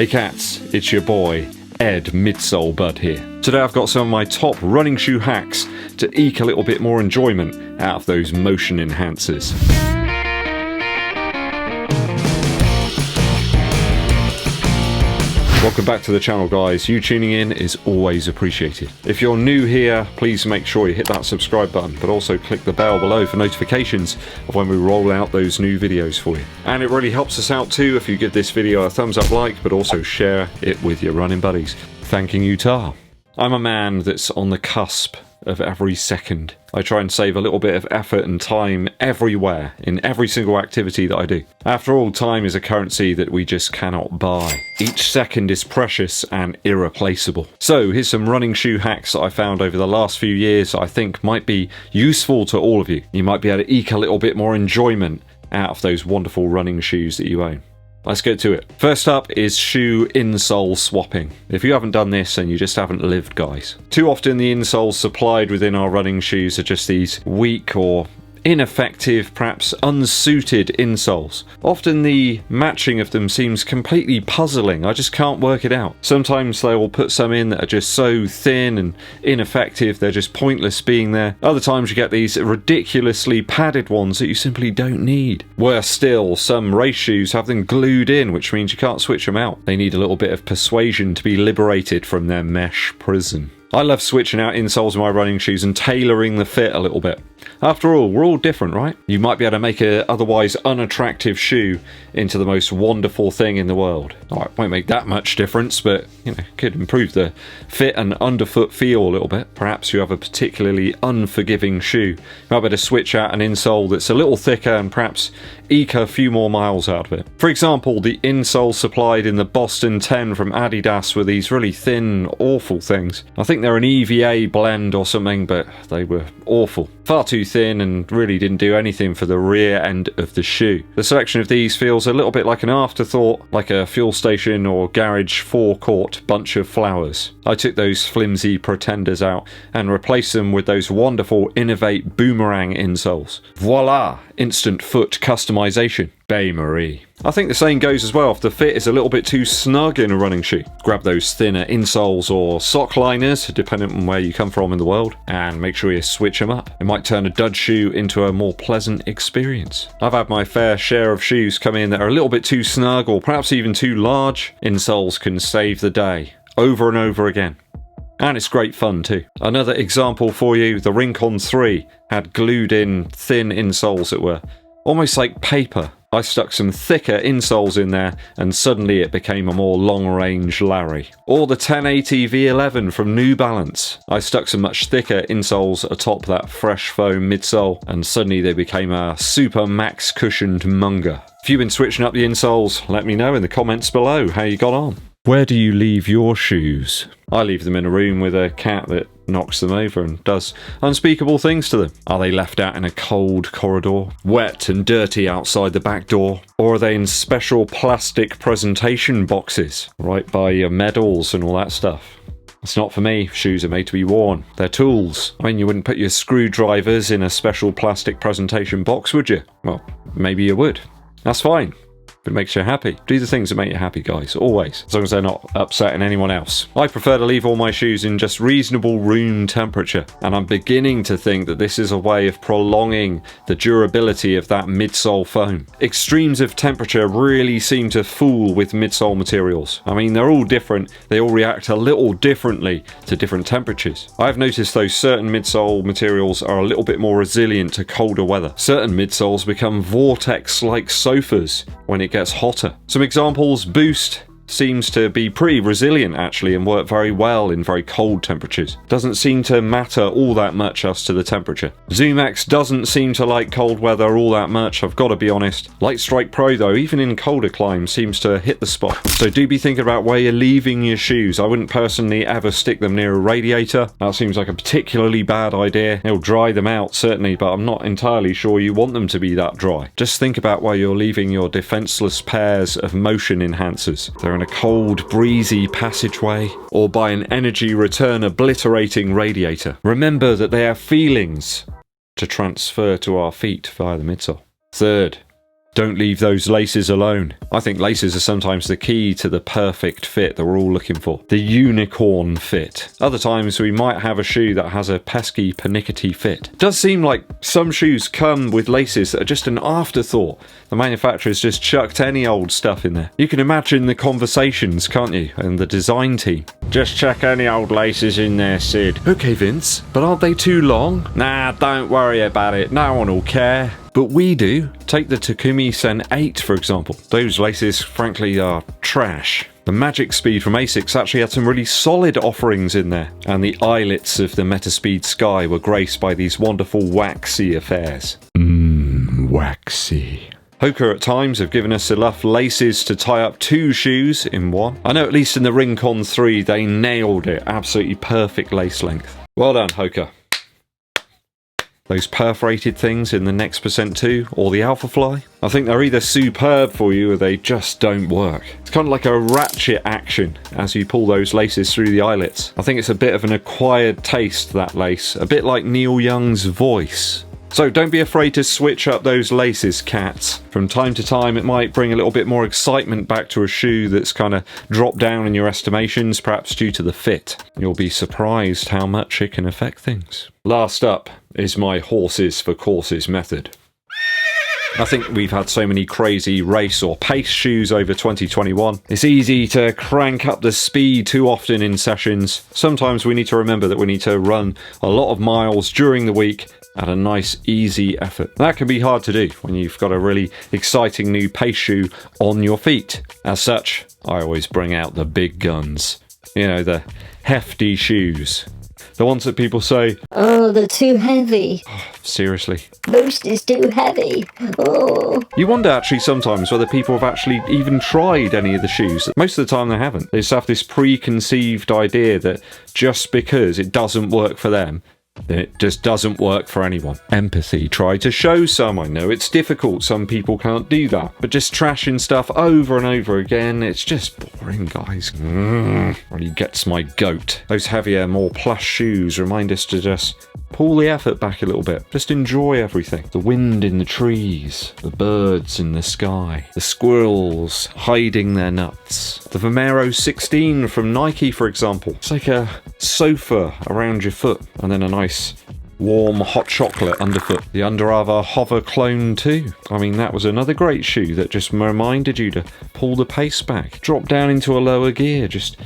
Hey cats, it's your boy, Ed Midsole Bud here. Today I've got some of my top running shoe hacks to eke a little bit more enjoyment out of those motion enhancers. Welcome back to the channel, guys. You tuning in is always appreciated. If you're new here, please make sure you hit that subscribe button, but also click the bell below for notifications of when we roll out those new videos for you. And it really helps us out too if you give this video a thumbs up like, but also share it with your running buddies. Thanking you, Tar. I'm a man that's on the cusp of every second. I try and save a little bit of effort and time everywhere, in every single activity that I do. After all, time is a currency that we just cannot buy. Each second is precious and irreplaceable. So here's some running shoe hacks that I found over the last few years that I think might be useful to all of you. You might be able to eke a little bit more enjoyment out of those wonderful running shoes that you own. Let's get to it. First up is shoe insole swapping. If you haven't done this, then you just haven't lived, guys. Too often the insoles supplied within our running shoes are just these weak or ineffective, perhaps unsuited insoles. Often the matching of them seems completely puzzling. I just can't work it out. Sometimes they will put some in that are just so thin and ineffective, they're just pointless being there. Other times you get these ridiculously padded ones that you simply don't need. Worse still, some race shoes have them glued in, which means you can't switch them out. They need a little bit of persuasion to be liberated from their mesh prison. I love switching out insoles in my running shoes and tailoring the fit a little bit. After all, we're all different, right? You might be able to make an otherwise unattractive shoe into the most wonderful thing in the world. It won't make that much difference, but could improve the fit and underfoot feel a little bit. Perhaps you have a particularly unforgiving shoe. You might better switch out an insole that's a little thicker and perhaps eke a few more miles out of it. For example, the insoles supplied in the Boston 10 from Adidas were these really thin, awful things. I think they're an EVA blend or something, but they were awful. Far too thin and really didn't do anything for the rear end of the shoe. The selection of these feels a little bit like an afterthought, like a fuel station or garage forecourt bunch of flowers. I took those flimsy pretenders out and replaced them with those wonderful Innovate boomerang insoles. Voila! Instant foot customization. Bay Marie. I think the same goes as well if the fit is a little bit too snug in a running shoe. Grab those thinner insoles or sock liners, depending on where you come from in the world, and make sure you switch them up. It might turn a dud shoe into a more pleasant experience. I've had my fair share of shoes come in that are a little bit too snug or perhaps even too large. Insoles can save the day, over and over again. And it's great fun too. Another example for you, the Rincon 3 had glued in thin insoles that were almost like paper. I stuck some thicker insoles in there and suddenly it became a more long-range Larry. Or the 1080 V11 from New Balance. I stuck some much thicker insoles atop that fresh foam midsole and suddenly they became a super max cushioned Munger. If you've been switching up the insoles, let me know in the comments below how you got on. Where do you leave your shoes? I leave them in a room with a cat that knocks them over and does unspeakable things to them. Are they left out in a cold corridor, wet and dirty outside the back door? Or are they in special plastic presentation boxes, right by your medals and all that stuff? It's not for me. Shoes are made to be worn. They're tools. I mean, you wouldn't put your screwdrivers in a special plastic presentation box, would you? Well, maybe you would. That's fine. If it makes you happy. Do the things that make you happy, guys, always, as long as they're not upsetting anyone else. I prefer to leave all my shoes in just reasonable room temperature, and I'm beginning to think that this is a way of prolonging the durability of that midsole foam. Extremes of temperature really seem to fool with midsole materials. I mean, they're all different, they all react a little differently to different temperatures. I've noticed those certain midsole materials are a little bit more resilient to colder weather. Certain midsoles become vortex-like sofas when it gets hotter. Some examples: Boost seems to be pretty resilient actually and work very well in very cold temperatures. Doesn't seem to matter all that much as to the temperature. ZoomX doesn't seem to like cold weather all that much, I've got to be honest. Lightstrike Pro though, even in colder climes, seems to hit the spot. So do be thinking about where you're leaving your shoes. I wouldn't personally ever stick them near a radiator. That seems like a particularly bad idea. It'll dry them out certainly, but I'm not entirely sure you want them to be that dry. Just think about where you're leaving your defenseless pairs of motion enhancers. They're in a cold, breezy passageway, or by an energy return obliterating radiator. Remember that they have feelings to transfer to our feet via the midsole. Third, Don't leave those laces alone. I think laces are sometimes the key to the perfect fit that we're all looking for. The unicorn fit. Other times we might have a shoe that has a pesky, pernickety fit. It does seem like some shoes come with laces that are just an afterthought. The manufacturer's just chucked any old stuff in there. You can imagine the conversations, can't you? And the design team. Just chuck any old laces in there, Sid. Okay, Vince, but aren't they too long? Nah, don't worry about it. No one will care. But we do. Take the Takumi Sen 8, for example. Those laces, frankly, are trash. The Magic Speed from Asics actually had some really solid offerings in there, and the eyelets of the Metaspeed Sky were graced by these wonderful waxy affairs. Waxy. Hoka at times have given us enough laces to tie up 2 shoes in one. I know at least in the Rincon 3 they nailed it. Absolutely perfect lace length. Well done, Hoka. Those perforated things in the Next Percent 2 or the Alpha Fly, I think they're either superb for you or they just don't work. It's kind of like a ratchet action as you pull those laces through the eyelets. I think it's a bit of an acquired taste, that lace, a bit like Neil Young's voice. So don't be afraid to switch up those laces, cats. From time to time it might bring a little bit more excitement back to a shoe that's kind of dropped down in your estimations, perhaps due to the fit. You'll be surprised how much it can affect things. Last up is my horses for courses method. I think we've had so many crazy race or pace shoes over 2021. It's easy to crank up the speed too often in sessions. Sometimes we need to remember that we need to run a lot of miles during the week at a nice easy effort. That can be hard to do when you've got a really exciting new pace shoe on your feet. As such, I always bring out the big guns. You know, the hefty shoes. The ones that people say, "Oh, they're too heavy." Seriously? Boost is too heavy. Oh. You wonder actually sometimes whether people have actually even tried any of the shoes. Most of the time they haven't. They just have this preconceived idea that just because it doesn't work for them, then it just doesn't work for anyone. Empathy. Try to show some. I know it's difficult. Some people can't do that. But just trashing stuff over and over again, it's just boring, guys. Really gets my goat. Those heavier, more plush shoes remind us to just pull the effort back a little bit. Just enjoy everything. The wind in the trees, the birds in the sky, the squirrels hiding their nuts. The Vomero 16 from Nike, for example. It's like a sofa around your foot and then a nice warm hot chocolate underfoot. The Under Armour Hover Clone 2. I mean, that was another great shoe that just reminded you to pull the pace back, drop down into a lower gear, just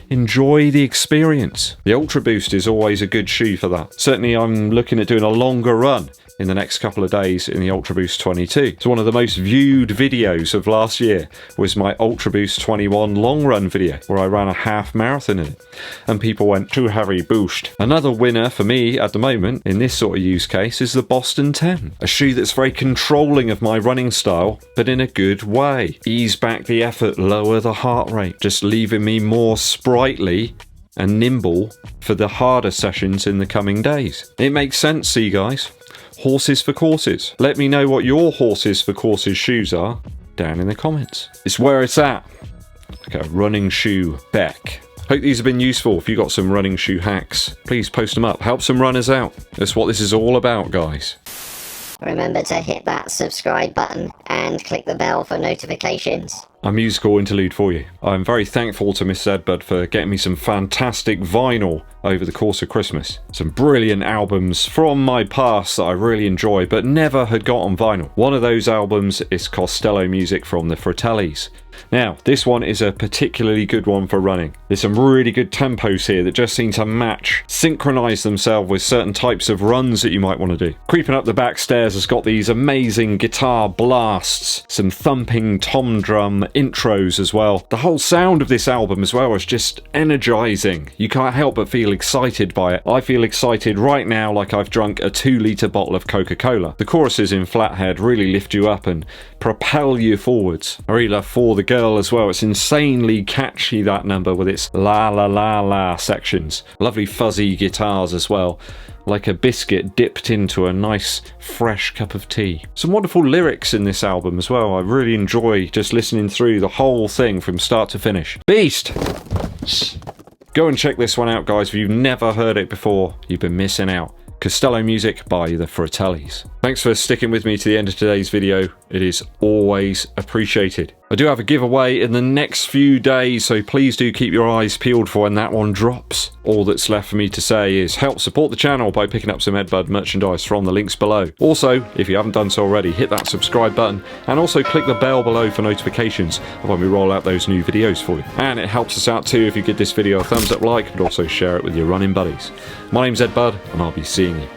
enjoy the experience. The Ultra Boost is always a good shoe for that. Certainly I'm looking at doing a longer run in the next couple of days in the Ultra Boost 22. So one of the most viewed videos of last year was my Ultra Boost 21 long run video where I ran a half marathon in it and people went, "Too heavy boost." Another winner for me at the moment in this sort of use case is the Boston 10, a shoe that's very controlling of my running style but in a good way. Ease back the effort, lower the heart rate, just leaving me more sprightly and nimble for the harder sessions in the coming days. It makes sense, see guys? Horses for courses. Let me know what your horses for courses shoes are down in the comments. It's where it's at. Like a running shoe Beck. Hope these have been useful. If you got some running shoe hacks, please post them up. Help some runners out. That's what this is all about, guys. Remember to hit that subscribe button and click the bell for notifications. A musical interlude for you. I'm very thankful to Miss Eddbud for getting me some fantastic vinyl over the course of Christmas. Some brilliant albums from my past that I really enjoy but never had got on vinyl. One of those albums is Costello music from the Fratellis. Now, this one is a particularly good one for running. There's some really good tempos here that just seem to match, synchronize themselves with certain types of runs that you might want to do. Creeping Up the Back Stairs has got these amazing guitar blasts, some thumping tom drum intros as well. The whole sound of this album as well is just energizing. You can't help but feel excited by it. I feel excited right now like I've drunk a 2-litre bottle of Coca-Cola. The choruses in Flathead really lift you up and propel you forwards. I really love For the Girl as well. It's insanely catchy, that number, with its la la la la sections. Lovely fuzzy guitars as well, like a biscuit dipped into a nice fresh cup of tea. Some wonderful lyrics in this album as well. I really enjoy just listening through the whole thing from start to finish. Beast! Go and check this one out, guys. If you've never heard it before, you've been missing out. Costello music by the Fratellis. Thanks for sticking with me to the end of today's video. It is always appreciated. I do have a giveaway in the next few days, so please do keep your eyes peeled for when that one drops. All that's left for me to say is help support the channel by picking up some Eddbud merchandise from the links below. Also, if you haven't done so already, hit that subscribe button and also click the bell below for notifications of when we roll out those new videos for you. And it helps us out too if you give this video a thumbs up like and also share it with your running buddies. My name's Eddbud and I'll be seeing you